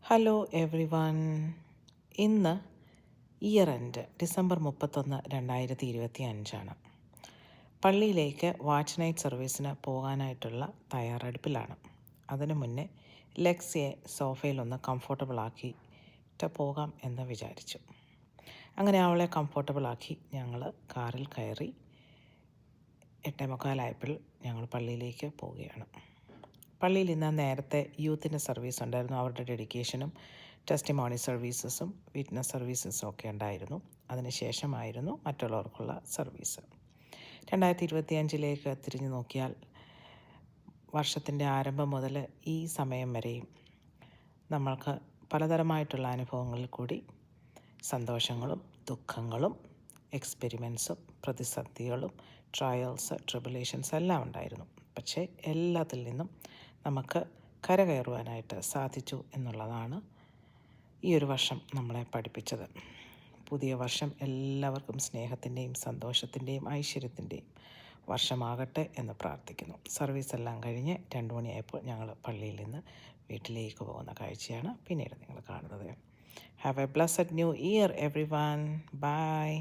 Hello every one. ഇന്ന് year end December 31, 2025 പള്ളിയിലേക്ക് watch night സർവീസിന് പോകാനായിട്ടുള്ള തയ്യാറെടുപ്പിലാണ്. അതിനു മുന്നേ ലെക്സിയെ സോഫയിലൊന്ന് കംഫർട്ടബിളാക്കിയിട്ട് പോകാം എന്ന് വിചാരിച്ചു. അങ്ങനെ അവളെ കംഫർട്ടബിളാക്കി ഞങ്ങൾ കാറിൽ കയറി 8:45 ഞങ്ങൾ പള്ളിയിലേക്ക് പോവുകയാണ്. പള്ളിയിൽ ഇന്ന് നേരത്തെ യൂത്തിൻ്റെ സർവീസ് ഉണ്ടായിരുന്നു. അവരുടെ ഡെഡിക്കേഷനും ടെസ്റ്റിമോണി സർവീസസും വിറ്റ്നസ് സർവീസസും ഒക്കെ ഉണ്ടായിരുന്നു. അതിനുശേഷമായിരുന്നു മറ്റുള്ളവർക്കുള്ള സർവീസ്. 2025 തിരിഞ്ഞു നോക്കിയാൽ വർഷത്തിൻ്റെ ആരംഭം മുതൽ ഈ സമയം വരെയും നമ്മൾക്ക് പലതരമായിട്ടുള്ള അനുഭവങ്ങളിൽ കൂടി സന്തോഷങ്ങളും ദുഃഖങ്ങളും എക്സ്പെരിമെൻസും പ്രതിസന്ധികളും ട്രയൽസ് ട്രിബുലേഷൻസ് എല്ലാം ഉണ്ടായിരുന്നു. പക്ഷേ എല്ലാത്തിൽ നിന്നും നമുക്ക് കരകയറുവാനായിട്ട് സാധിച്ചു എന്നുള്ളതാണ് ഈ ഒരു വർഷം നമ്മളെ പഠിപ്പിച്ചത്. പുതിയ വർഷം എല്ലാവർക്കും സ്നേഹത്തിൻ്റെയും സന്തോഷത്തിൻ്റെയും ഐശ്വര്യത്തിൻ്റെയും വർഷമാകട്ടെ എന്ന് പ്രാർത്ഥിക്കുന്നു. സർവീസ് എല്ലാം കഴിഞ്ഞ് 2 മണിയായപ്പോൾ ഞങ്ങൾ പള്ളിയിൽ നിന്ന് വീട്ടിലേക്ക് പോകുന്ന കാഴ്ചയാണ് പിന്നീട് നിങ്ങൾ കാണുന്നത്. Have a blessed new year every one. By.